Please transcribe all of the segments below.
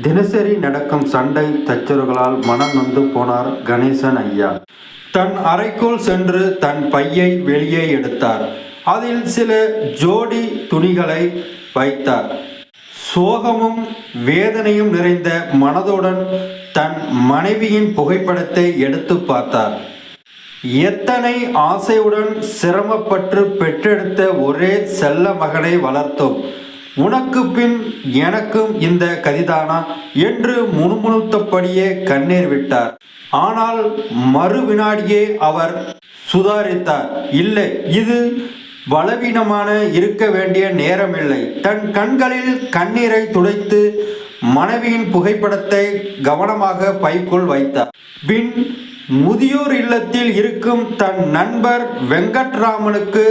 தினசரி நடக்கும் சண்டை சச்சரவுகளால் மனம் நொந்து போனார் கணேசன் ஐயா. தன் அறைக்குள் சென்று தன் பையை வெளியே எடுத்தார். அதில் சில ஜோடி துணிகளை வைத்தார். சோகமும் வேதனையும் நிறைந்த மனதுடன் தன் மனைவியின் புகைப்படத்தை எடுத்து பார்த்தார். எத்தனை ஆசையுடன் சிரமப்பட்டு பெற்றெடுத்த ஒரே செல்ல மகனை வளர்த்தோம், உனக்கு பின் எனக்கும் இந்த கதிதானா என்று முணுமுணுத்தபடியே கண்ணீர் விட்டார். ஆனால் மறு வினாடியே அவர் சுதாரித்தார். இல்லை, இது பலவீனமான இருக்க வேண்டிய நேரமில்லை. தன் கண்களில் கண்ணீரை துடைத்து மனைவியின் புகைப்படத்தை கவனமாக பைக்குள் வைத்தார். பின் முதியோர் இல்லத்தில் இருக்கும் தன் நண்பர் வெங்கட்ராமனுக்கு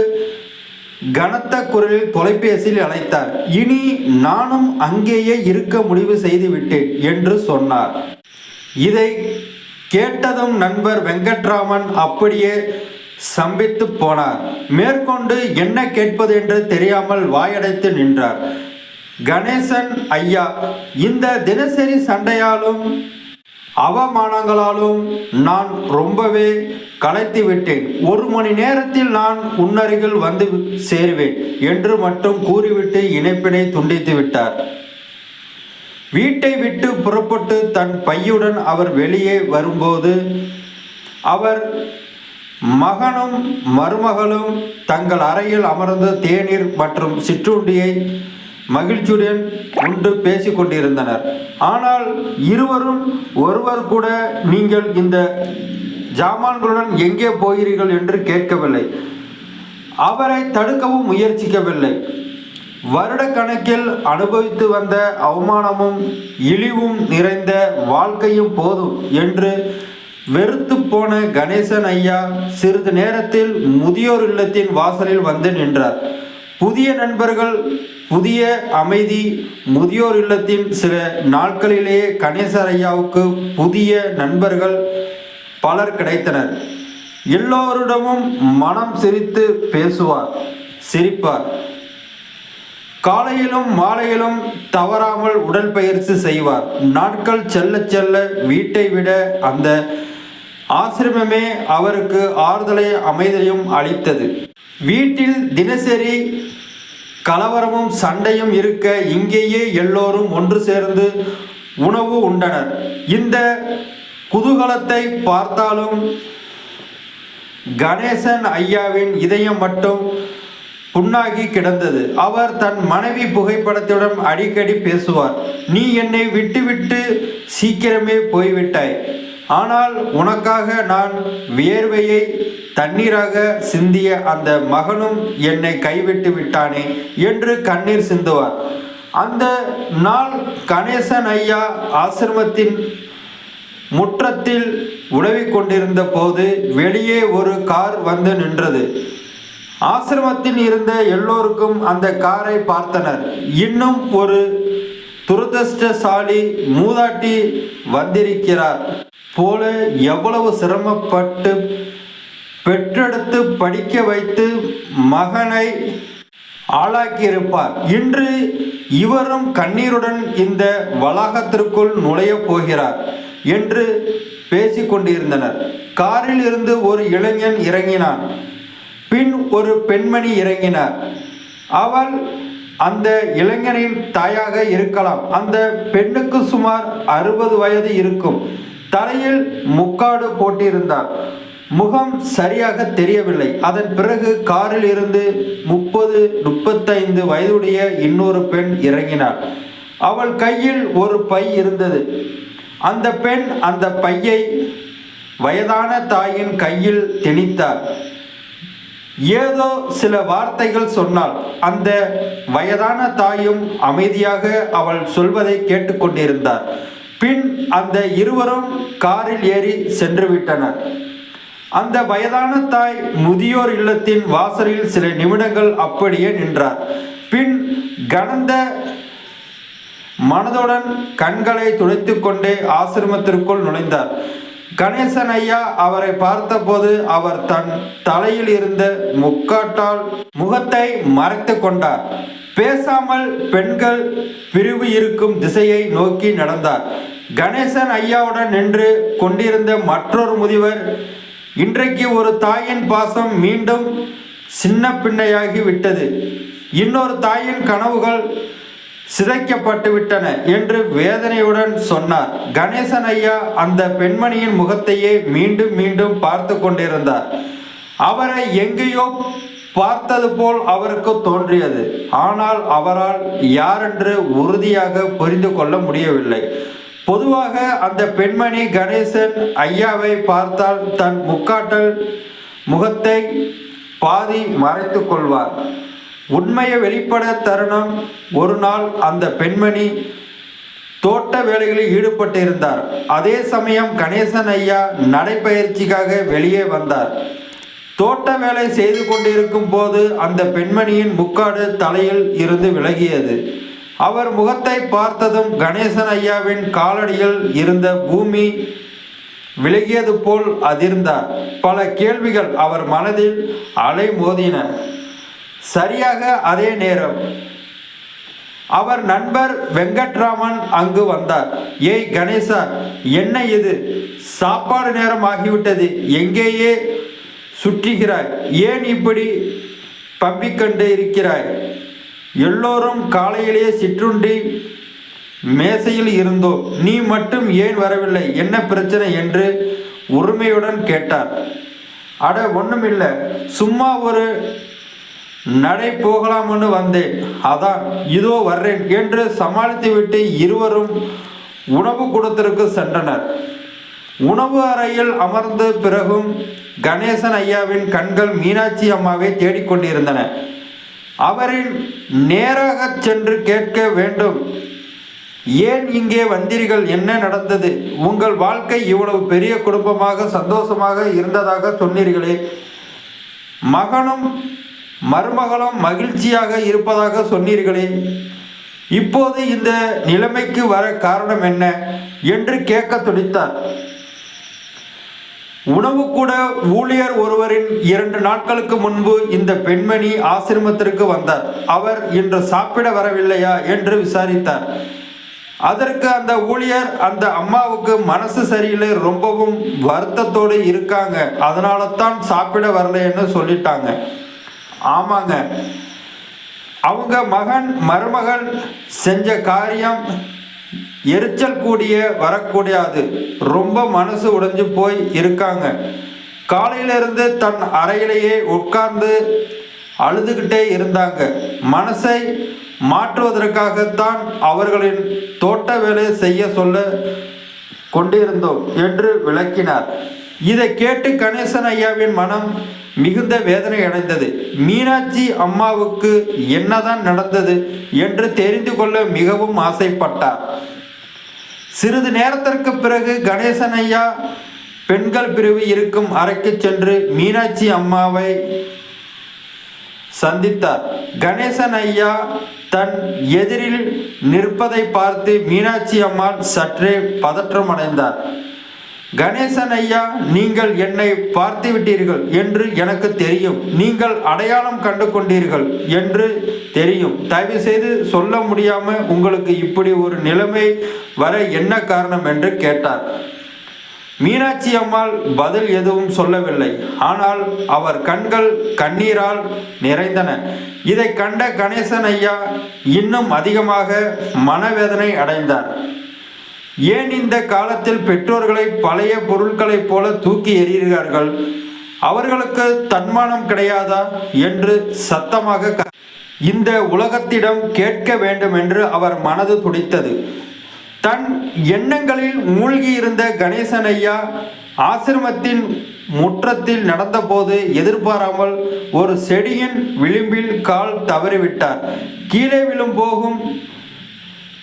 கனத்த குரலில் தொலைபேசியில் அழைத்தார். இனி நானும் அங்கேயே இருக்க முடிவு செய்துவிட்டேன் என்று சொன்னார். இதை கேட்டதும் நண்பர் வெங்கட்ராமன் அப்படியே சம்பித்து போனார். மேற்கொண்டு என்ன கேட்பது என்று தெரியாமல் வாயடைத்து நின்றார். கணேசன் ஐயா, இந்த தினசரி சண்டையாலும் அவமானங்களாலும் நான் ரொம்பவே களைத்து விட்டேன். 1 மணி நேரத்தில் நான் உன்னருகில் வந்து சேருவேன் என்று மட்டும் கூறிவிட்டு இணைப்பினை துண்டித்து விட்டார். வீட்டை விட்டு புறப்பட்டு தன் பையுடன் அவர் வெளியே வரும்போது அவர் மகனும் மருமகளும் தங்கள் அறையில் அமர்ந்து தேநீர் மற்றும் சிற்றுண்டியை மகிழ்ச்சியுடன் உண்டு பேசிக் கொண்டிருந்தனர். ஆனால் இருவரும் ஒருவர் கூட நீங்கள் இந்த ஜாமான்களுடன் எங்கே போகிறீர்கள் என்று கேட்கவில்லை. அவரை தடுக்கவும் முயற்சிக்கவில்லை. வருடக்கணக்கில் அனுபவித்து வந்த அவமானமும் இழிவும் நிறைந்த வாழ்க்கையும் போதும் என்று வெறுத்து போன கணேசன் ஐயா சிறிது நேரத்தில் முதியோர் இல்லத்தின் வாசலில் வந்து நின்றார். புதிய நண்பர்கள், புதிய அமைதி. முதியோர் இல்லத்தின் சில நாட்களிலேயே கணேசன் ஐயாவுக்கு புதிய நண்பர்கள் பலர் கிடைத்தனர். எல்லோரிடமும் மனம் சிரித்து பேசுவார், சிரிப்பார். காலையிலும் மாலையிலும் தவறாமல் உடற்பயிற்சி செய்வார். நாட்கள் செல்ல செல்ல வீட்டை விட அந்த ஆசிரமமே அவருக்கு ஆறுதலை அமைதலையும் அளித்தது. வீட்டில் தினசரி கலவரமும் சண்டையும் இருக்க இங்கேயே எல்லோரும் ஒன்று சேர்ந்து உணவு உண்டனர். இந்த குதூகலத்தை பார்த்தாலும் கணேசன் ஐயாவின் இதயம் மட்டும் புண்ணாகி கிடந்தது. அவர் தன் மனைவி புகைப்படத்துடன் அடிக்கடி பேசுவார். நீ என்னை விட்டுவிட்டு சீக்கிரமே போய்விட்டாய், ஆனால் உனக்காக நான் வியர்வையை தண்ணீராக சிந்திய அந்த மகனும் என்னை கைவிட்டு விட்டானே என்று கண்ணீர் சிந்துவார். அந்த நாள் கணேசன் ஐயா ஆசிரமத்தின் முற்றத்தில் உலவிக் கொண்டிருந்த போது வெளியே ஒரு கார் வந்து நின்றது. ஆசிரமத்தில் இருந்த எல்லோருக்கும் அந்த காரை பார்த்தனர். இன்னும் ஒரு துரதிர்ஷ்டசாலி மூதாட்டி வந்திருக்கிறார் போல எவ்வளவு சிரமப்பட்டு பெற்றெடுத்து படிக்க வைத்து மகனை ஆளாக்கியிருப்பார். இன்று இவரும் கண்ணீருடன் இந்த வளாகத்திற்குள் நுழைய போகிறார் என்று பேசிக்கொண்டிருந்தனர். காரில் இருந்து ஒரு இளைஞன் இறங்கினான். பின் ஒரு பெண்மணி இறங்கினார். அவள் அந்த இளைஞனின் தாயாக இருக்கலாம். அந்த பெண்ணுக்கு சுமார் 60 வயது இருக்கும். தலையில் முக்காடு போட்டிருந்தார். முகம் சரியாக தெரியவில்லை. அதன் பிறகு காரில் இருந்து 30-35 வயதுடைய இன்னொரு பெண் இறங்கினார். அவள் கையில் ஒரு பை இருந்தது. அந்த பெண் அந்த பையை வயதான தாயின் கையில் திணித்தார். ஏதோ சில வார்த்தைகள் சொன்னாள். அந்த வயதான தாயும் அமைதியாக அவள் சொல்வதை கேட்டுக்கொண்டிருந்தார். பின் அந்த இருவரும் காரில் ஏறி சென்று விட்டனர். அந்த வயதான தாய் முதியோர் இல்லத்தின் வாசலில் சில நிமிடங்கள் அப்படியே நின்றார். பின் கனந்த மனதுடன் கண்களை துடைத்து கொண்டே ஆசிரமத்திற்குள் நுழைந்தார். கணேசன் ஐயா அவரை பார்த்தபோது அவர் தன் தலையில் இருந்த முக்காட்டால் முகத்தை மறைத்து கொண்டார். பேசாமல் பெண்கள் பிரிவு இருக்கும் திசையை நோக்கி நடந்தார். கணேசன் ஐயாவுடன் நின்று கொண்டிருந்த மற்றொரு முதியவர், இன்றைக்கு ஒரு தாயின் பாசம் மீண்டும் சின்ன பின்னையாகி விட்டது, இன்னொரு தாயின் கனவுகள் சிதைக்கப்பட்டு விட்டன என்று வேதனையுடன் சொன்னார். கணேசன் ஐயா அந்த பெண்மணியின் முகத்தையே மீண்டும் மீண்டும் பார்த்து கொண்டிருந்தார். அவரை எங்கேயோ பார்த்தது போல் அவருக்கு தோன்றியது. ஆனால் அவரால் யாரென்று உறுதியாக புரிந்து கொள்ள முடியவில்லை. பொதுவாக அந்த பெண்மணி கணேசன் ஐயாவை பார்த்தால் தன் முக்காட்டல் முகத்தை பாதி மறைத்து கொள்வார். உண்மையை வெளிப்பட தருணம். ஒரு நாள் அந்த பெண்மணி தோட்ட வேலைகளில் ஈடுபட்டிருந்தார். அதே சமயம் கணேசன் ஐயா நடைப்பயிற்சிக்காக வெளியே வந்தார். தோட்ட வேலை செய்து கொண்டிருக்கும் போது அந்த பெண்மணியின் முக்காடு தலையில் இருந்து விலகியது. அவர் முகத்தை பார்த்ததும் கணேசன் ஐயாவின் காலடியில் இருந்த பூமி விலகியது போல் அதிர்ந்தார். பல கேள்விகள் அவர் மனதில் அலை மோதின. சரியாக அதே நேரம் அவர் நண்பர் வெங்கட்ராமன் அங்கு வந்தார். ஏய் கணேசா, என்ன இது? சாப்பாடு நேரம் ஆகிவிட்டது, எங்கேயே சுற்றுகிறாய்? ஏன் இப்படி பம்பிக்கொண்டு இருக்கிறாய்? எல்லோரும் காலையிலேயே சிற்றுண்டி மேசையில் இருந்தோம், நீ மட்டும் ஏன் வரவில்லை? என்ன பிரச்சனை என்று உரிமையுடன் கேட்டார். அட ஒன்றுமில்லை, சும்மா ஒரு நடை போகலாம்னு வந்தேன், அதான் இதோ வர்றேன் என்று சமாளித்துவிட்டு இருவரும் உணவு கூடத்திற்கு சென்றனர். உணவு அறையில் அமர்ந்த பிறகும் கணேசன் ஐயாவின் கண்கள் மீனாட்சி அம்மாவை தேடிக்கொண்டிருந்தன. அவரின் நேராக சென்று கேட்க வேண்டும், ஏன் இங்கே வந்தீர்கள்? என்ன நடந்தது? உங்கள் வாழ்க்கை இவ்வளவு பெரிய குடும்பமாக சந்தோஷமாக இருந்ததாக சொன்னீர்களே, மகனும் மருமகளும் மகிழ்ச்சியாக இருப்பதாக சொன்னீர்களே, இப்போது இந்த நிலைமைக்கு வர காரணம் என்ன என்று கேட்க துடித்தார். உணவு கூட ஊழியர் ஒருவரின் 2 நாட்களுக்கு முன்பு இந்த பெண்மணி ஆசிரமத்திற்கு வந்தார். அவர் இன்று சாப்பிட வரவில்லையா என்று விசாரித்தார். அதற்கு அந்த ஊழியர், அந்த அம்மாவுக்கு மனசு சரியில்லை, ரொம்பவும் வருத்தத்தோடு இருக்காங்க, அதனால தான் சாப்பிட வரலைன்னு சொல்லிட்டாங்க. ஆமாங்க, அவங்க மகன் மருமகள் செஞ்ச காரியம் எரிச்சல் கூடிய வரக்கூடாது, ரொம்ப மனசு உடைஞ்சு போய் இருக்காங்க. காலையிலிருந்து தன் அறையிலேயே உட்கார்ந்து அழுதுகிட்டே இருந்தாங்க. மனசை மாற்றுவதற்காகத்தான் அவர்களின் தோட்ட வேலை செய்ய சொல்ல கொண்டிருந்தோம் என்று விளக்கினார். இதை கேட்டு கணேசன் ஐயாவின் மனம் மிகுந்த வேதனை அடைந்தது. மீனாட்சி அம்மாவுக்கு என்னதான் நடந்தது என்று தெரிந்து கொள்ள மிகவும் ஆசைப்பட்டார். சிறிது நேரத்திற்கு பிறகு கணேசன் ஐயா பெண்கள் பிரிவு இருக்கும் அறைக்கு சென்று மீனாட்சி அம்மாவை சந்தித்தார். கணேசன் ஐயா தன் எதிரில் நிற்பதை பார்த்து மீனாட்சி அம்மாள் சற்றே பதற்றம் அடைந்தார். கணேசன் ஐயா, நீங்கள் என்னை பார்த்து விட்டீர்கள் என்று எனக்கு தெரியும், நீங்கள் அடையாளம் கண்டு கொண்டீர்கள் என்று தெரியும், தயவு செய்து சொல்ல முடியாம உங்களுக்கு இப்படி ஒரு நிலைமை வர என்ன காரணம் என்று கேட்டார். மீனாட்சி அம்மாள் பதில் எதுவும் சொல்லவில்லை. ஆனால் அவர் கண்கள் கண்ணீரால் நிறைந்தன. இதை கண்ட கணேசன் ஐயா இன்னும் அதிகமாக மனவேதனை அடைந்தார். ஏன் இந்த காலத்தில் பெற்றோர்களை பழைய பொருட்களைப் போல தூக்கி எறிகிறார்கள்? அவர்களுக்கு தன்மானம் கிடையாதா என்று சத்தமாக இந்த உலகத்திடம் கேட்க வேண்டும் என்று அவர் மனது துடித்தது. தன் எண்ணங்களில் மூழ்கி இருந்த கணேசன் ஐயா ஆசிரமத்தின் முற்றத்தில் நடந்தபோது எதிர்பாராமல் ஒரு செடியின் விளிம்பில் கால் தவறிவிட்டார். கீழே விழும் போகும்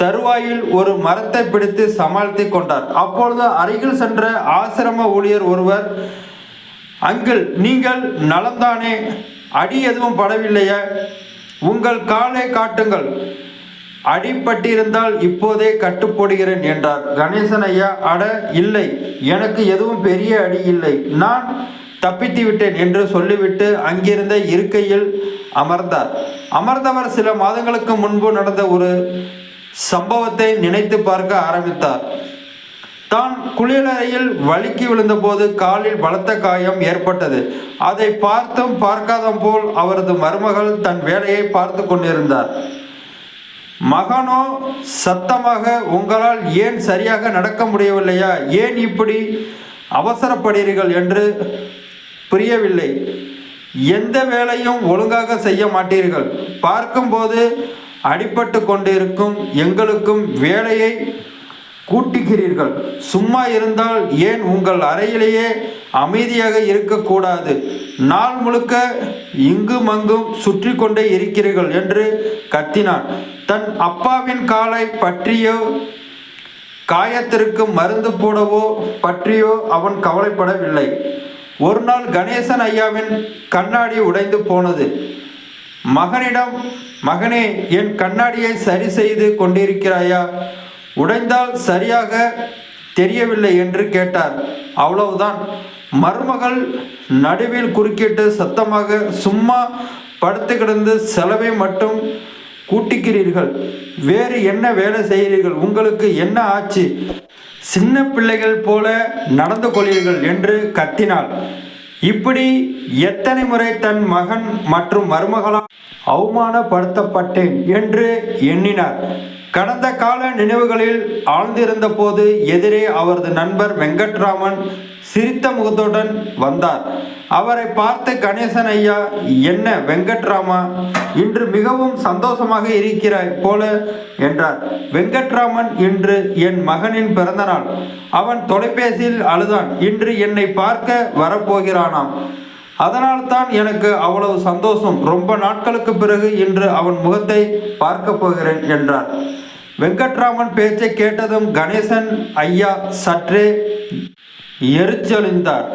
தருவாயில் ஒரு மரத்தை பிடித்து சமாளித்து கொண்டார். அப்பொழுது அருகில் சென்ற ஆசிரம ஊழியர் ஒருவர், அங்கிள், நீங்கள் நலம்தானே? அடி எதுவும் படவில்லையா? உங்கள் காலை காட்டுங்கள், அடிபட்டிருந்தால் இப்போதே கட்டு போடுகிறேன் என்றார். கணேசன் ஐயா, அட இல்லை, எனக்கு எதுவும் பெரிய அடி இல்லை, நான் தப்பித்து விட்டேன் என்று சொல்லிவிட்டு அங்கிருந்த இருக்கையில் அமர்ந்தார். அமர்ந்தவர் சில மாதங்களுக்கு முன்பு நடந்த ஒரு சம்பவத்தை நினைத்து பார்க்க ஆரம்பித்தார். தான் குளியலறையில் வழுக்கி விழுந்தபோது காலில் பலத்த காயம் ஏற்பட்டது. அதை பார்த்தும் பார்க்காதம் போல் அவரது மருமகள் தன் வேலையை பார்த்து கொண்டிருந்தார். மகனோ சத்தமாக, உங்களால் ஏன் சரியாக நடக்க முடியவில்லையா, ஏன் இப்படி அவசரப்படுகிறீர்கள் என்று புரியவில்லை, எந்த வேலையும் ஒழுங்காக செய்ய மாட்டீர்கள், பார்க்கும்போது அடிபட்டு கொண்டிருக்கும் எங்களுக்கும் வேலையை கூட்டுகிறீர்கள், சும்மா இருந்தால் ஏன் உங்கள் அறையிலேயே அமைதியாக இருக்கக்கூடாது, நாள் முழுக்க இங்கும் அங்கும் சுற்றி கொண்டே இருக்கிறீர்கள் என்று கத்தினான். தன் அப்பாவின் காலை பற்றியோ காயத்திற்கு மருந்து போடவோ பற்றியோ அவன் கவலைப்படவில்லை. ஒரு நாள் கணேசன் ஐயாவின் கண்ணாடி உடைந்து போனது. மகனிடம், மகனே, என் கண்ணாடியை சரி செய்து கொண்டிருக்கிறாயா, உடைந்தால் சரியாக தெரியவில்லை என்று கேட்டார். அவ்வளவுதான். மருமகள் நடுவில் குறுக்கிட்டு சத்தமாக, சும்மா படுத்து கிடந்து செலவை மட்டும் கூட்டிக்கிறீர்கள், வேறு என்ன வேலை செய்கிறீர்கள், உங்களுக்கு என்ன ஆச்சு, சின்ன பிள்ளைகள் போல நடந்து கொள்கிறீர்கள் என்று கத்தினாள். இப்படி எத்தனை முறை தன் மகன் மற்றும் மருமகளால் அவமானப்படுத்தப்பட்டேன் என்று எண்ணினார். கடந்த கால நினைவுகளில் ஆழ்ந்திருந்த போது எதிரே அவரது நண்பர் வெங்கட்ராமன் சிரித்த முகத்துடன் வந்தார். அவரை பார்த்து கணேசன் ஐயா, என்ன வெங்கட்ராமா, இன்று மிகவும் சந்தோஷமாக இருக்கிறாய் போல என்றார். வெங்கட்ராமன், இன்று என் மகனின் பிறந்தநாள், அவன் தொலைபேசியில் அழுதான், இன்று என்னை பார்க்க வரப்போகிறானாம், அதனால் தான் எனக்கு அவ்வளவு சந்தோஷம், ரொம்ப நாட்களுக்கு பிறகு இன்று அவன் முகத்தை பார்க்க போகிறேன் என்றார். வெங்கட்ராமன் பேச்சை கேட்டதும் கணேசன் ஐயா சற்றே எரிச்சலிந்தார்.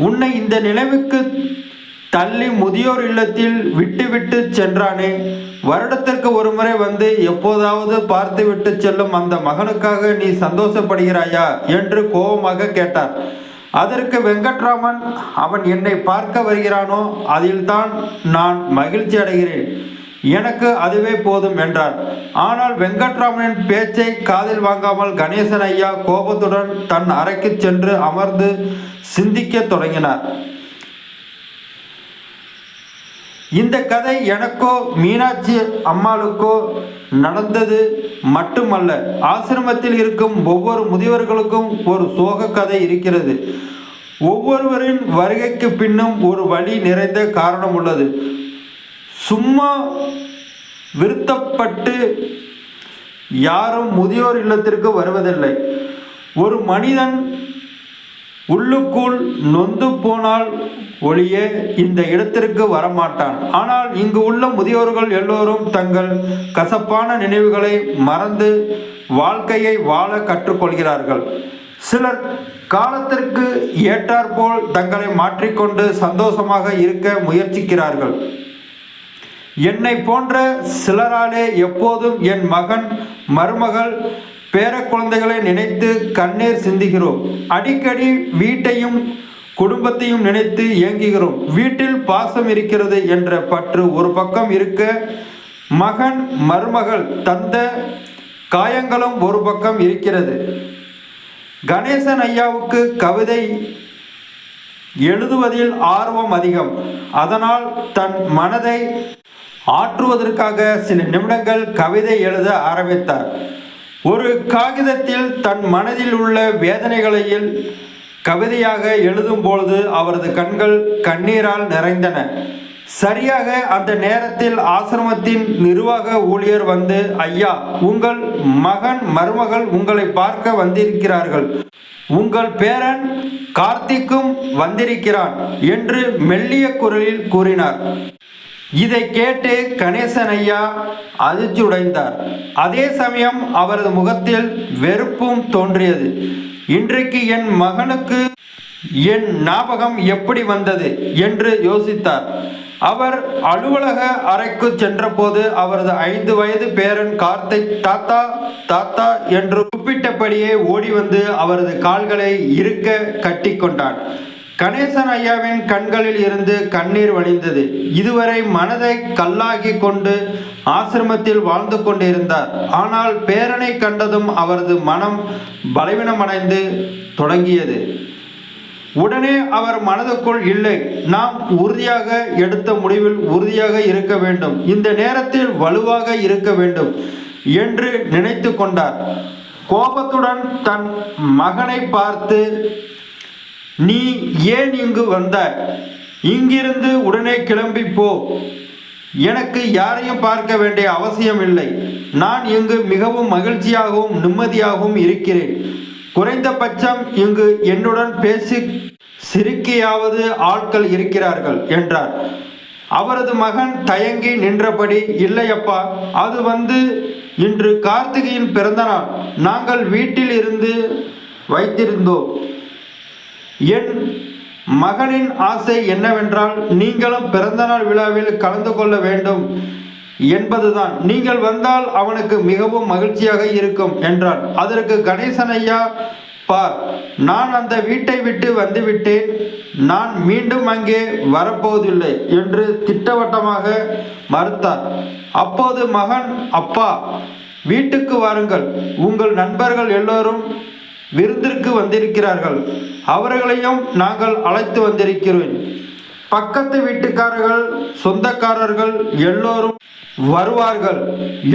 உன்னை இந்த நிலைமைக்கு தள்ளி முதியோர் இல்லத்தில் விட்டு சென்றானே, வருடத்திற்கு ஒரு முறை வந்து எப்போதாவது பார்த்து விட்டு செல்லும் அந்த மகனுக்காக நீ சந்தோஷப்படுகிறாயா என்று கோபமாக கேட்டார். அதற்கு வெங்கட்ராமன், அவன் என்னை பார்க்க வருகிறானோ அதில்தான் நான் மகிழ்ச்சி அடைகிறேன், எனக்கு அதுவே போதும் என்றார். ஆனால் வெங்கட்ராமனின் பேச்சை காதில் வாங்காமல் கணேசன் ஐயா கோபத்துடன் தன் அறைக்கு சென்று அமர்ந்து சிந்திக்க தொடங்கினார். இந்த கதை எனக்கோ மீனாட்சி அம்மாளுக்கோ நடந்தது மட்டுமல்ல, ஆசிரமத்தில் இருக்கும் ஒவ்வொரு முதியவர்களுக்கும் ஒரு சோக கதை இருக்கிறது. ஒவ்வொருவரின் வருகைக்கு பின்னும் ஒரு வழி நிறைந்த காரணம் உள்ளது. சும்மா விருத்தப்பட்டு யாரும் முதியோர் இல்லத்திற்கு வருவதில்லை. ஒரு மனிதன் உள்ளுக்குள் நொந்து போனால் ஒளியே இந்த இடத்திற்கு வரமாட்டான். ஆனால் இங்கு உள்ள முதியோர்கள் எல்லோரும் தங்கள் கசப்பான நினைவுகளை மறந்து வாழ்க்கையை வாழ கற்றுக்கொள்கிறார்கள். சிலர் காலத்திற்கு ஏற்றாற்போல் தங்களை மாற்றிக்கொண்டு சந்தோஷமாக இருக்க முயற்சிக்கிறார்கள். என்னை போன்ற சிலராலே எப்போதும் என் மகன், மருமகள், பேர குழந்தைகளை நினைத்து கண்ணீர் சிந்துகிறோம். அடிக்கடி வீட்டையும் குடும்பத்தையும் நினைத்து ஏங்குகிறோம். வீட்டில் பாசம் இருக்கிறது என்ற பற்று ஒரு பக்கம் இருக்க, மகன் மருமகள் தந்த காயங்களும் ஒரு பக்கம் இருக்கிறது. கணேசன் ஐயாவுக்கு கவிதை எழுதுவதில் ஆர்வம் அதிகம். அதனால் தன் மனதை ஆற்றுவதற்காக சில நிமிடங்கள் கவிதை எழுத ஆரம்பித்தார். ஒரு காகிதத்தில் தன் மனதில் உள்ள வேதனைகளையில் கவிதையாக எழுதும் பொழுது அவரது கண்கள் கண்ணீரால் நிறைந்தன. சரியாக அந்த நேரத்தில் ஆசிரமத்தின் நிர்வாக ஊழியர் வந்து, ஐயா, உங்கள் மகன் மருமகள் உங்களை பார்க்க வந்திருக்கிறார்கள், உங்கள் பேரன் கார்த்திக்கும் வந்திருக்கிறான் என்று மெல்லிய குரலில் கூறினார். இதை கேட்டு கணேசன் ஐயா அதிர்ச்சி உடைந்தார். அதே சமயம் அவரது முகத்தில் வெறுப்பும் தோன்றியது. இன்றைக்கு என் மகனுக்கு என் ஞாபகம் எப்படி வந்தது என்று யோசித்தார். அவர் அலுவலக அறைக்கு சென்றபோது அவரது 5 வயது பேரன் கார்த்திக் தாத்தா தாத்தா என்று கூப்பிட்டபடியே ஓடி வந்து அவரது கால்களை இறுக்க கட்டி கொண்டான். கணேசன் ஐயாவின் கண்களில் இருந்து கண்ணீர் வழிந்தது. இதுவரை மனதை கல்லாகி கொண்டு ஆசிரமத்தில் வாழ்ந்து கொண்டிருந்தார். ஆனால் பேரனை கண்டதும் அவரது மனம் பலவீனமடைந்து தொடங்கியது. உடனே அவர் மனதுக்குள், இல்லை, நாம் உறுதியாக எடுத்த முடிவில் உறுதியாக இருக்க வேண்டும், இந்த நேரத்தில் வலுவாக இருக்க வேண்டும் என்று நினைத்து கொண்டார். கோபத்துடன் தன் மகனை பார்த்து, நீ ஏன் இங்கு வந்தாய்? இங்கிருந்து உடனே கிளம்பி போ. எனக்கு யாரையும் பார்க்க வேண்டிய அவசியம் இல்லை. நான் இங்கு மிகவும் மகிழ்ச்சியாகவும் நிம்மதியாகவும் இருக்கிறேன். குறைந்தபட்சம் இங்கு என்னுடன் பேசி சிரிக்கையாவது ஆட்கள் இருக்கிறார்கள் என்றார். அவரது மகன் தயங்கி நின்றபடி, இல்லையப்பா, அது இன்று கார்த்திகையின் பிறந்த நாள். நாங்கள் வீட்டில் இருந்து வைத்திருந்தோம். என் மகனின் ஆசை என்னவென்றால் நீங்களும் பிறந்தநாள் விழாவில் கலந்து கொள்ள வேண்டும் என்பதுதான். நீங்கள் வந்தால் அவனுக்கு மிகவும் மகிழ்ச்சியாக இருக்கும் என்றான். அதற்கு கணேசன் ஐயா, பார், நான் அந்த வீட்டை விட்டு வந்துவிட்டேன். நான் மீண்டும் அங்கே வரப்போவதில்லை என்று திட்டவட்டமாக மறுத்தார். அப்போது மகன், அப்பா, வீட்டுக்கு வாருங்கள். உங்கள் நண்பர்கள் எல்லோரும் விருந்திற்கு வந்திருக்கிறார்கள். அவர்களையும் நாங்கள் அழைத்து வந்திருக்கிறோம். பக்கத்து வீட்டுக்காரர்கள், சொந்தக்காரர்கள் எல்லோரும் வருவார்கள்.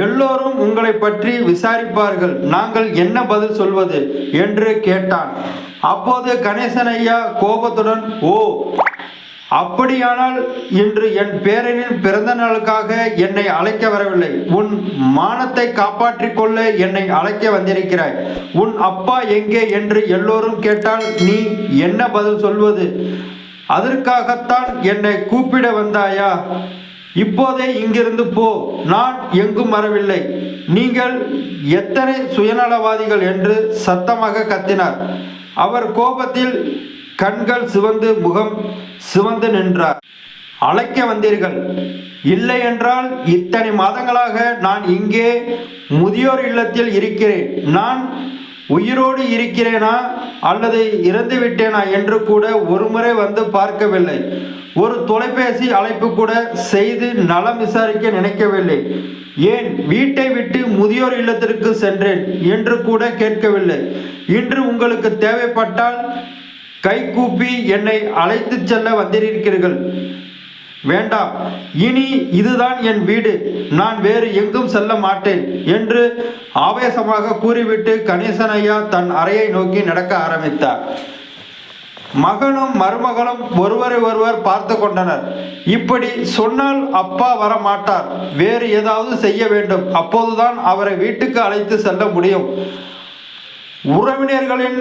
எல்லோரும் உங்களை பற்றி விசாரிப்பார்கள். நாங்கள் என்ன பதில் சொல்வது என்று கேட்டான். அப்போது கணேசன் ஐயா கோபத்துடன், ஓ, அப்படியானால் இன்று என் பேரனின் பிறந்த நாளுக்காக என்னை அழைக்க வரவில்லை. உன் மானத்தை காப்பாற்றிக் கொள்ள என்னை அழைக்க வந்திருக்கிறாய். உன் அப்பா எங்கே என்று எல்லோரும் கேட்டால் நீ என்ன பதில் சொல்வது? அதற்காகத்தான் என்னை கூப்பிட வந்தாயா? இப்போதே இங்கிருந்து போ. நான் எங்கும் வரவில்லை. நீங்கள் எத்தனை சுயநலவாதிகள் என்று சத்தமாக கத்தினார். அவர் கோபத்தில் கண்கள் சிவந்து முகம் சிவந்து நின்றார். அழைக்க வந்தீர்கள், இல்லை என்றால் இத்தனை மாதங்களாக நான் இங்கே முதியோர் இல்லத்தில் இருக்கிறேன். நான் உயிரோடு இருக்கிறேனா அல்லது இறந்து விட்டேனா என்று கூட ஒருமுறை வந்து பார்க்கவில்லை. ஒரு தொலைபேசி அழைப்பு கூட செய்து நலம் விசாரிக்க நினைக்கவில்லை. ஏன் வீட்டை விட்டு முதியோர் இல்லத்திற்கு சென்றேன் என்று கூட கேட்கவில்லை. இன்று உங்களுக்கு தேவைப்பட்டால் கைகூப்பி என்னை அழைத்து செல்ல வந்திருக்கிறீர்கள். வேண்டாம், இனி இதுதான் என் வீடு, நான் வேறு எங்கும் செல்ல மாட்டேன் என்று ஆவேசமாக கூறிவிட்டு கணேசன் ஐயா தன் அறையை நோக்கி நடக்க ஆரம்பித்தார். மகனும் மருமகளும் ஒருவரை ஒருவர் பார்த்து கொண்டனர். இப்படி சொன்னால் அப்பா வர மாட்டார், வேறு ஏதாவது செய்ய வேண்டும், அப்போதுதான் அவரை வீட்டுக்கு அழைத்து செல்ல முடியும். உறவினர்களின்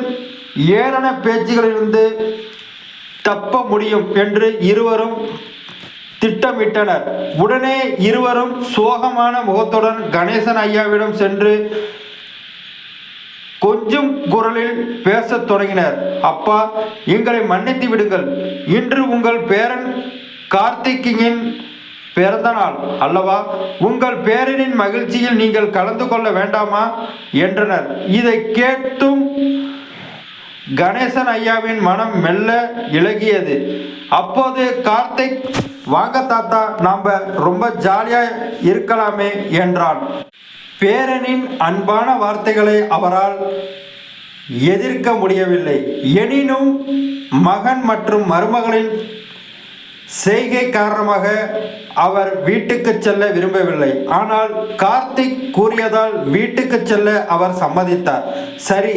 ஏளன பேச்சுகளிலிருந்து தப்ப முடியும் என்று இருவரும் திட்டமிட்டனர். உடனே இருவரும் சோகமான முகத்துடன் கணேசன் ஐயாவிடம் சென்று கொஞ்சம் குரலில் பேசத் தொடங்கினர். அப்பா, எங்களை மன்னித்து விடுங்கள். இன்று உங்கள் பேரன் கார்த்திகின் பிறந்த நாள் அல்லவா? உங்கள் பேரனின் மகிழ்ச்சியில் நீங்கள் கலந்து கொள்ள வேண்டாமா என்றனர். இதை கேட்டும் கணேசன் ஐயாவின் மனம் மெல்ல இலகியது. அப்போது கார்த்திக், வாங்க தாத்தா, நாம ரொம்ப ஜாலியா இருக்கலாமே என்றான். பேரனின் அன்பான வார்த்தைகளை அவரால் எதிர்க்க முடியவில்லை. எனினும் மகன் மற்றும் மருமகளின் செய்கை காரணமாக அவர் வீட்டுக்கு செல்ல விரும்பவில்லை. ஆனால் கார்த்திக் கூறியதால் வீட்டுக்கு செல்ல அவர் சம்மதித்தார். சரி,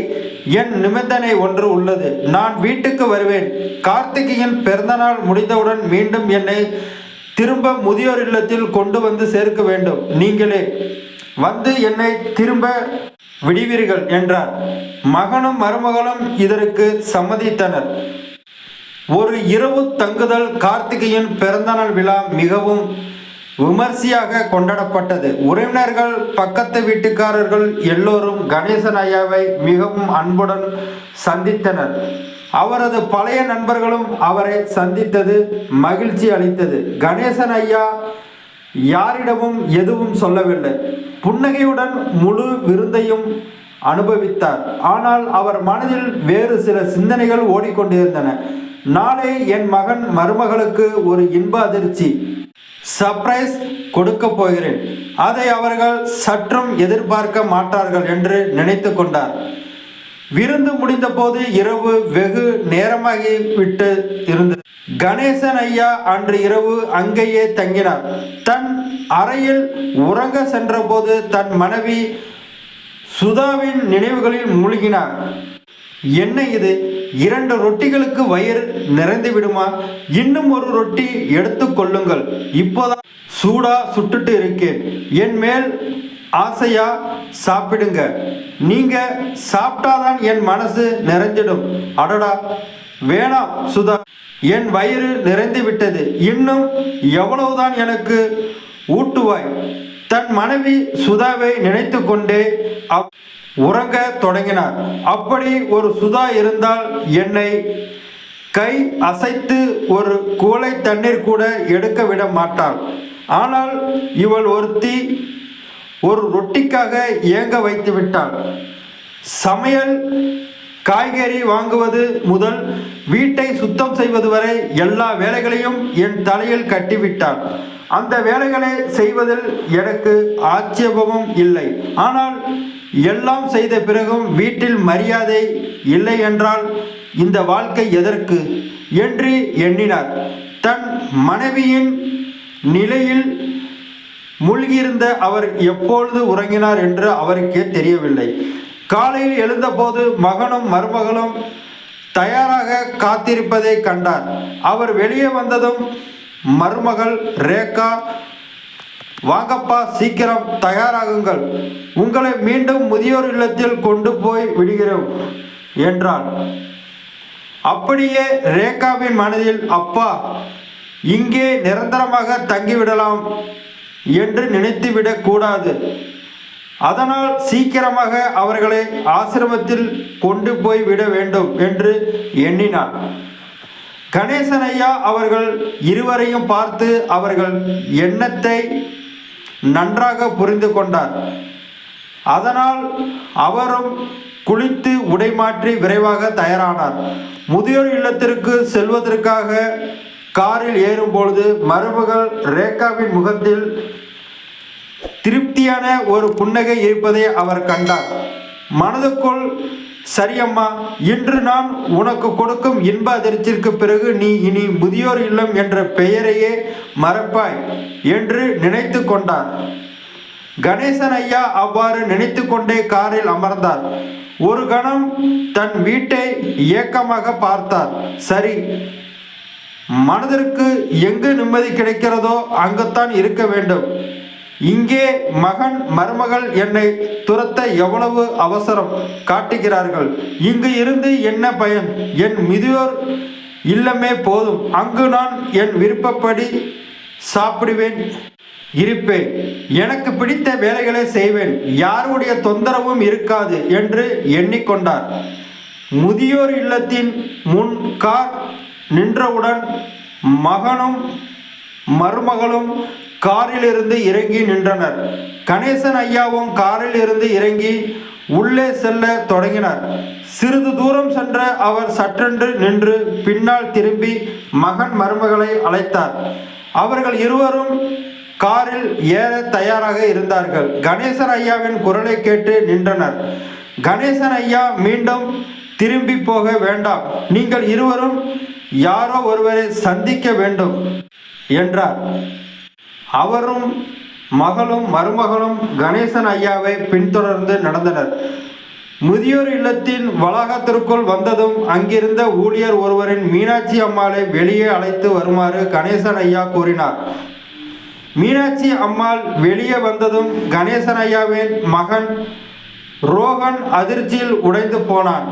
என் நிபந்தனை ஒன்று உள்ளது. நான் வீட்டுக்கு வருவேன். கார்த்திகையின் பிறந்தநாள் முடிந்தவுடன் மீண்டும் என்னை திரும்ப முதியோர் இல்லத்தில் கொண்டு வந்து சேர்க்க வேண்டும். நீங்களே வந்து என்னை திரும்ப விடுவீர்கள் என்றார். மகனும் மருமகளும் இதற்கு சம்மதித்தனர். ஒரு இரவு தங்குதல். கார்த்திகையின் பிறந்தநாள் விழா மிகவும் விமர்சையாக கொண்டாடப்பட்டது. உறவினர்கள், பக்கத்து வீட்டுக்காரர்கள் எல்லோரும் கணேசன் ஐயாவை மிகவும் அன்புடன் சந்தித்தனர். அவரது பழைய நண்பர்களும் அவரை சந்தித்தது மகிழ்ச்சி அளித்தது. கணேசன் ஐயா யாரிடமும் எதுவும் சொல்லவில்லை. புன்னகையுடன் முழு விருந்தையும் அனுபவித்தார். ஆனால் அவர் மனதில் வேறு சில சிந்தனைகள் ஓடிக்கொண்டிருந்தன. நாளை என் மகன் மருமகளுக்கு ஒரு இன்ப அதிர்ச்சி சர்ப்ரைஸ் கொடுக்க போகிறேன். அதை அவர்கள் சற்றும் எதிர்பார்க்க மாட்டார்கள் என்று நினைத்து கொண்டார். விருந்து முடிந்த போது இரவு வெகு நேரமாகிவிட்டு இருந்தது. கணேசன் ஐயா அன்று இரவு அங்கேயே தங்கினார். தன் அறையில் உறங்க சென்றபோது தன் மனைவி சுதாவின் நினைவுகளில் மூழ்கினார். என்ன இது, 2 ரொட்டிகளுக்கு வயிறு நிறைந்து விடுமா? இன்னும் ஒரு ரொட்டி எடுத்து கொள்ளுங்கள், இப்போதான் சூடா சுட்டுட்டு இருக்கேன். என் மேல் ஆசையா? சாப்பிடுங்க. நீங்க சாப்பிட்டாதான் என் மனசு நிறைஞ்சிடும். அடடா, வேணாம் சுதா, என் வயிறு நிறைந்து விட்டது. இன்னும் எவ்வளவுதான் எனக்கு ஊட்டுவாய்? தன் மனைவி சுதாவை நினைத்து கொண்டே உறங்க தொடங்கினார். அப்படி ஒரு சுதா இருந்தால் என்னை கை அசைத்து ஒரு குவளை தண்ணீர் கூட எடுக்க விட மாட்டாள். ஆனால் இவள் ஒருத்தி ஒரு ரொட்டிக்காக ஏங்க வைத்து விட்டாள். சமையல், காய்கறி வாங்குவது முதல் வீட்டை சுத்தம் செய்வது வரை எல்லா வேலைகளையும் என் தலையில் கட்டிவிட்டாள். அந்த வேலைகளை செய்வதில் எனக்கு ஆட்சேபமும் இல்லை. ஆனால் எல்லாம் செய்த பிறகும் வீட்டில் மரியாதை இல்லை என்றால் இந்த வாழ்க்கை எதற்கு என்று எண்ணினார். தன் மனைவியின் நிலையில் மூழ்கியிருந்த அவர் எப்பொழுது உறங்கினார் என்று அவருக்கே தெரியவில்லை. காலையில் எழுந்தபோது மகனும் மருமகளும் தயாராக காத்திருப்பதை கண்டார். அவர் வெளியே வந்ததும் மருமகள் ரேகா, வாங்கப்பா, சீக்கிரம் தயாராகுங்கள், உங்களை மீண்டும் முதியோர் இல்லத்தில் கொண்டு போய் விடுகிறோம் என்றாள். அப்படியே ரேகாவின் மனதில், அப்பா இங்கே நிரந்தரமாக தங்கிவிடலாம் என்று நினைத்துவிடக் கூடாது. அதனால் சீக்கிரமாக அவர்களை ஆசிரமத்தில் கொண்டு போய் விட வேண்டும் என்று எண்ணினார். கணேசன் ஐயா அவர்கள் இருவரையும் பார்த்து அவர்கள் எண்ணத்தை நன்றாக புரிந்து கொண்டார். அதனால் அவரும் குளித்து உடை மாற்றி விரைவாக தயாரானார். முதியோர் இல்லத்திற்கு செல்வதற்காக காரில் ஏறும்பொழுது மருமகள் ரேகாவின் முகத்தில் திருப்தியான ஒரு புன்னகை இருப்பதை அவர் கண்டார். மனதுக்குள், சரியம்மா, இன்று நான் உனக்கு கொடுக்கும் இன்ப அதிர்ச்சிக்கு பிறகு நீ இனி முதியோர் இல்லம் என்ற பெயரையே மறப்பாய் என்று நினைத்து கொண்டார். கணேசன் ஐயா அவ்வாறு நினைத்து கொண்டே காரில் அமர்ந்தார். ஒரு கணம் தன் வீட்டை ஏக்கமாக பார்த்தார். சரி, மனதிற்கு எங்கு நிம்மதி கிடைக்கிறதோ அங்குத்தான் இருக்க வேண்டும். இங்கே மகன் மருமகள் என்னை துரத்த எவ்வளவு அவசரம் காட்டுகிறார்கள். இங்கு இருந்து என்ன பயன்? என் முதியோர் இல்லமே போதும். அங்கு நான் என் விருப்பப்படி சாப்பிடுவேன், இருப்பேன், எனக்கு பிடித்த வேலைகளை செய்வேன், யாருடைய தொந்தரவும் இருக்காது என்று எண்ணிக்கொண்டார். முதியோர் இல்லத்தின் முன் கார் நின்றவுடன் மகனும் மருமகளும் காரில் இருந்து இறங்கி நின்றனர். கணேசன் ஐயாவும் காரில் இருந்து இறங்கி உள்ளே செல்ல தொடங்கினார். சிறிது தூரம் சென்ற அவர் சற்றென்று நின்று பின்னால் திரும்பி மகன் மருமகளை அழைத்தார். அவர்கள் இருவரும் காரில் ஏற தயாராக இருந்தார்கள். கணேசன் ஐயாவின் குரலை கேட்டு நின்றனர். கணேசன் ஐயா மீண்டும் திரும்பி போக வேண்டாம், நீங்கள் இருவரும் யாரோ ஒருவரை சந்திக்க வேண்டும் என்றார். அவரும் மகளும் மருமகளும் கணேசன் ஐயாவை பின்தொடர்ந்து நடந்தனர். முதியோர் இல்லத்தின் வளாகத்திற்குள் வந்ததும் அங்கிருந்த ஊழியர் ஒருவரின் மீனாட்சி அம்மாளை வெளியே அழைத்து வருமாறு கணேசன் ஐயா கூறினார். மீனாட்சி அம்மாள் வெளியே வந்ததும் கணேசன் ஐயாவின் மகன் ரோகன் அதிர்ச்சியில் உடைந்து போனான்.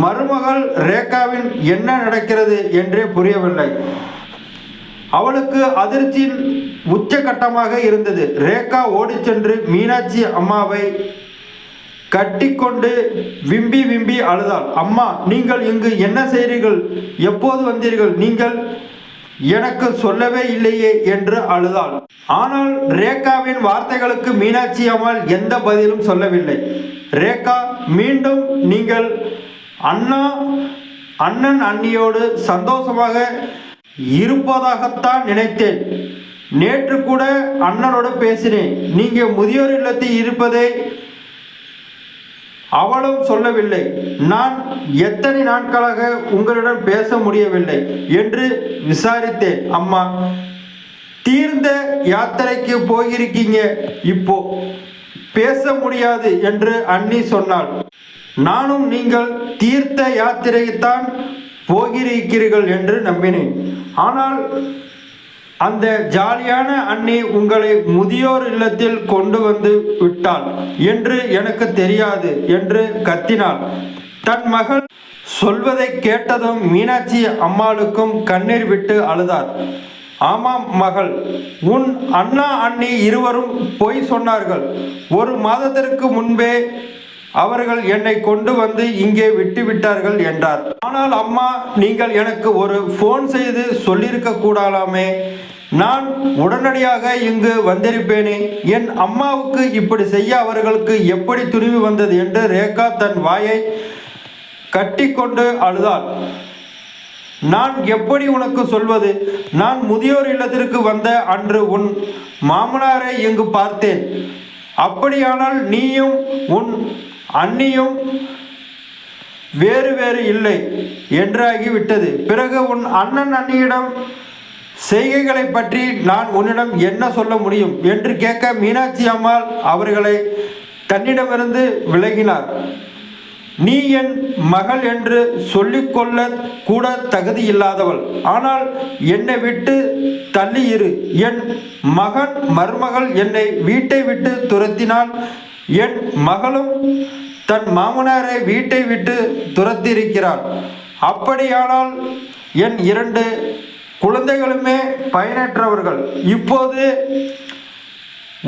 மருமகள் ரேகாவின் என்ன நடக்கிறது என்றே புரியவில்லை. அவளுக்கு அதிர்ச்சியின் உச்சகட்டமாக இருந்தது. ரேகா ஓடிச் சென்று மீனாட்சி அம்மாவை கட்டிக்கொண்டு விம்பி விம்பி அழுதாள். அம்மா, நீங்கள் இங்கு என்ன செய்கிறீர்கள்? எப்போது வந்தீர்கள்? நீங்கள் எனக்கு சொல்லவே இல்லையே என்று அழுதாள். ஆனால் ரேகாவின் வார்த்தைகளுக்கு மீனாட்சி அம்மாள் எந்த பதிலும் சொல்லவில்லை. ரேகா மீண்டும், நீங்கள் அண்ணா அண்ணன் அண்ணியோடு சந்தோஷமாக இருப்பதாகத்தான் நினைத்தேன். நேற்று கூட அண்ணனோடு பேசினேன். நீங்க முதியோர் இல்லத்தில் இருப்பதை அவளும் சொல்லவில்லை. நான் எத்தனை நாட்களாக உங்களிடம் பேச முடியவில்லை என்று விசாரித்தேன். அம்மா, தீர்ந்த யாத்திரைக்கு போயிருக்கீங்க, இப்போ பேச முடியாது என்று அண்ணி சொன்னாள். நானும் நீங்கள் தீர்த்த யாத்திரைக்குத்தான் போகிறீர்கள் என்று நம்பினேன். ஆனால் அந்த ஜாலியான அண்ணி உங்களை முதியோர் இல்லத்தில் கொண்டு வந்து விட்டாள் என்று எனக்கு தெரியாது என்று கத்தினாள். தன் மகள் சொல்வதை கேட்டதும் மீனாட்சி அம்மாளுக்கும் கண்ணீர் விட்டு அழுதார். ஆமாம் மகள், உன் அண்ணா அண்ணி இருவரும் பொய் சொன்னார்கள். 1 மாதத்திற்கு முன்பே அவர்கள் என்னை கொண்டு வந்து இங்கே விட்டு விட்டார்கள் என்றார். ஆனால் அம்மா, நீங்கள் எனக்கு ஒரு ஃபோன் செய்து சொல்லியிருக்க கூடாலாமே? நான் உடனடியாக இங்கு வந்திருப்பேனே. என் அம்மாவுக்கு இப்படி செய்ய அவர்களுக்கு எப்படி துணிவு வந்தது என்று ரேகா தன் வாயை கட்டிக்கொண்டு அழுதாள். நான் எப்படி உனக்கு சொல்வது? நான் முதியோர் இல்லத்திற்கு வந்த அன்று உன் மாமனாரை இங்கு பார்த்தேன். அப்படியானால் நீயும் உன் அண்ணியும் வேறு வேறு இல்லை என்றாகிவிட்டது. பிறகு உன் அண்ணன் அண்ணியிடம் செய்கைகளை பற்றி நான் உன்னிடம் என்ன சொல்ல முடியும் என்று கேட்க மீனாட்சி அம்மாள் அவர்களை தன்னிடமிருந்து விலகினார். நீ என் மகள் என்று சொல்லிக்கொள்ள கூட தகுதி இல்லாதவள். ஆனால் என்னை விட்டு தள்ளி இரு. என் மகன் மருமகள் என்னை வீட்டை விட்டு துரத்தினால் என் மகளும் தன் மாமனாரை வீட்டை விட்டு துரத்தியிருக்கிறாள். அப்படியானால் என் 2 குழந்தைகளுமே பயனற்றவர்கள். இப்போது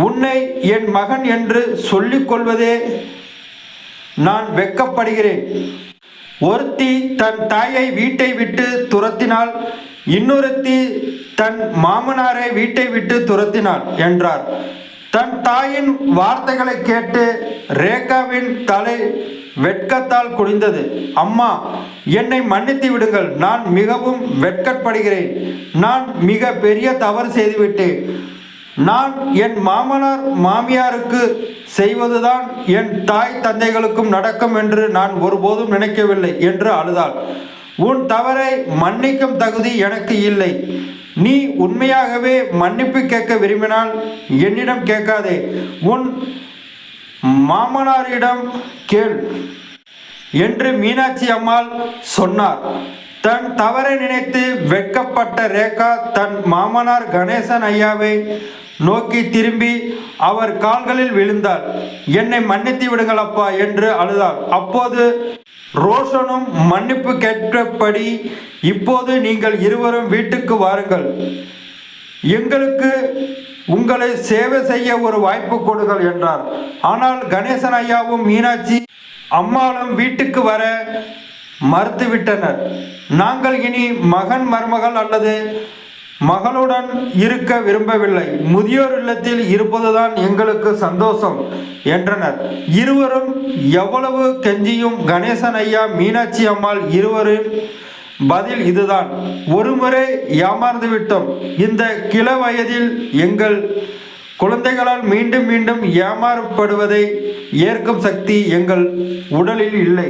உன்னை என் மகன் என்று சொல்லிக் கொள்வதே நான் வெட்கப்படுகிறேன். ஒருத்தி தன் தாயை வீட்டை விட்டு துரத்தினாள், இன்னொருத்தி தன் மாமனாரை வீட்டை விட்டு துரத்தினாள் என்றார். தன் தாயின் வார்த்தைகளை கேட்டு ரேகாவின் தலை வெட்கத்தால் குனிந்தது. அம்மா, என்னை மன்னித்து விடுங்கள். நான் மிகவும் வெட்கப்படுகிறேன். நான் மிக பெரிய தவறு செய்துவிட்டேன். நான் என் மாமனார் மாமியாருக்கு செய்வதுதான் என் தாய் தந்தைகளுக்கும் நடக்கும் என்று நான் ஒருபோதும் நினைக்கவில்லை என்று அழுதாள். உன் தவறை மன்னிக்கும் தகுதி எனக்கு இல்லை. நீ உண்மையாகவே மன்னிப்பு கேட்க விரும்பினால் என்னிடம் கேட்காதே, உன் மாமனாரிடம் கேள் என்று மீனாட்சி அம்மாள் சொன்னார். தன் தவறை நினைத்து வெட்கப்பட்ட ரேகா தன் மாமனார் கணேசன் ஐயாவை நோக்கி திரும்பி அவர் கால்களில் விழுந்தாள். என்னை மன்னித்து விடுங்கள் அப்பா என்று அழுதாள். அப்போது ரோஷனும் மன்னிப்பு கேட்டபடி, இப்போது நீங்கள் இருவரும் வீட்டுக்கு வாருங்கள். எங்களுக்கு உங்களை சேவை செய்ய ஒரு வாய்ப்பு கொடுங்கள் என்றார். ஆனால் கணேசன் ஐயாவும் மீனாட்சி அம்மாளும் வீட்டுக்கு வர மறுத்துவிட்டனர். நாங்கள் இனி மகன் மருமகள் அல்லது மகளுடன் இருக்க விரும்பவில்லை. முதியோர் இல்லத்தில் இருப்பதுதான் எங்களுக்கு சந்தோஷம் என்றனர். இருவரும் எவ்வளவு கெஞ்சியும் கணேசன் ஐயா மீனாட்சி அம்மாள் இருவரின் பதில் இதுதான்: ஒருமுறை ஏமாந்து விட்டோம். இந்த கிள வயதில் எங்கள் குழந்தைகளால் மீண்டும் மீண்டும் ஏமாறப்படுவதை ஏற்கும் சக்தி எங்கள் உடலில் இல்லை.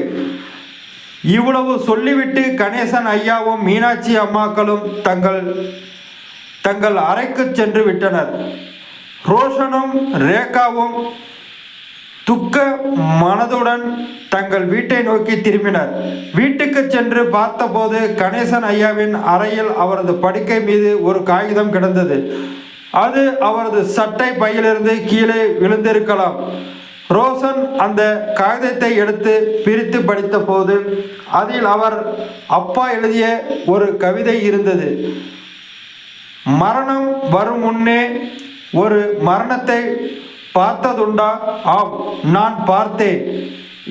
இவ்வளவு சொல்லிவிட்டு கணேசன் ஐயாவும் மீனாட்சி அம்மாக்களும் தங்கள் அறைக்கு சென்று விட்டனர். ரோஷனும் ரேகாவும் துக்க மனதுடன் தங்கள் வீட்டை நோக்கி திரும்பினர். வீட்டுக்கு சென்று பார்த்தபோது கணேசன் ஐயாவின் அறையில் அவரது படுக்கை மீது ஒரு காகிதம் கிடந்தது. அது அவரது சட்டை பையிலிருந்து கீழே விழுந்திருக்கலாம். ரோஷன் அந்த காகிதத்தை எடுத்து பிரித்து படித்த போது அதில் அவர் அப்பா எழுதிய ஒரு கவிதை இருந்தது. மரணம் வரும் முன்னே ஒரு மரணத்தை பார்த்ததுண்டா? ஆம், நான் பார்த்தேன்.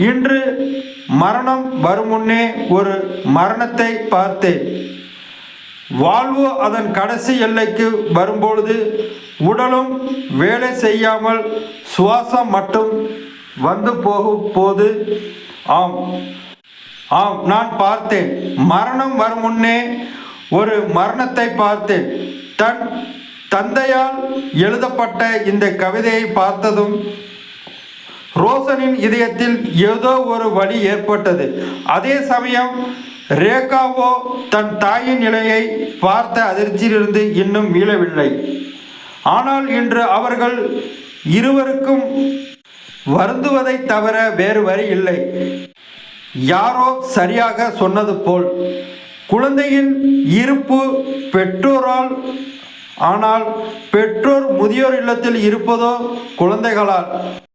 இன்று மரணம் வரும் முன்னே ஒரு மரணத்தை பார்த்தேன். வாழ்வு அதன் கடைசி எல்லைக்கு வரும்பொழுது உடலும் வேலை செய்யாமல் சுவாசம் மட்டும் வந்து போகும் போது, ஆம், ஆம், நான் பார்த்தேன். மரணம் வரும் முன்னே ஒரு மரணத்தை பார்த்தேன். தன் தந்தையால் எழுதப்பட்ட இந்த கவிதையை பார்த்ததும் ரோஷனின் இதயத்தில் ஏதோ ஒரு வலி ஏற்பட்டது. அதே சமயம் ரேகாவோ தன் தாயின் நிலையை பார்த்த அதிர்ச்சியிலிருந்து இன்னும் மீளவில்லை. ஆனால் இன்று அவர்கள் இருவருக்கும் வருந்துவதை தவிர வேறு வழி இல்லை. யாரோ சரியாக சொன்னது போல் குழந்தையின் இருப்பு பெற்றோரால், ஆனால் பெற்றோர் முதியோர் இல்லத்தில் இருப்பதோ குழந்தைகளால்.